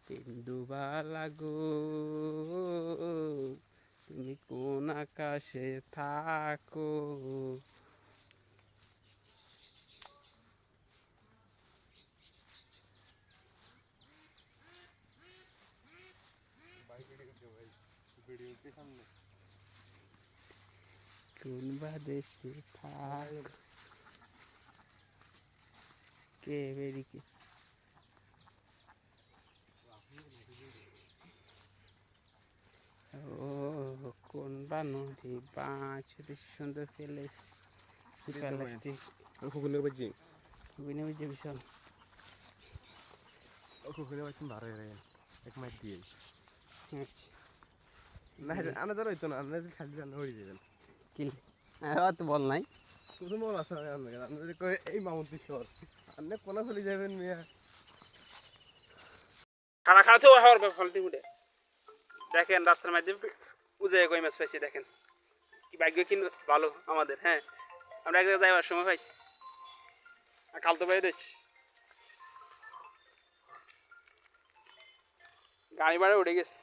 পেন্দুবালা গো, তুমি কোন আকাশে থাকো? কোন বাদেশে থাক কে বেরিকে ও কোন বা নদী বাঁচ সুন্দর ফেলেস প্লাস্টিক কুকুরের বাজি বিনে বুঝে ভীষণ কুকুরের বাজি ভালো হয়ে গেল এক মাইট দিয়ে না আনাদার হইতো না আপনাদের খালি রান্না হয়ে যাবেন কি তো বল নাই শুধু মন আছে আপনাদের এই মামুন্তি শহর আপনি কোনা চলে যাবেন মিয়া খাড়া খাড়া তো হওয়ার ফলতে উঠে দেখেন রাস্তার মাধ্যমে উদয় কই মাছ পাইছি দেখেন কি ভাগ্য কি ভালো আমাদের হ্যাঁ আমরা এক জায়গায় যাইবার সময় পাইছি আর কাল তো বাইরে দিচ্ছি গাড়ি ভাড়া উঠে গেছে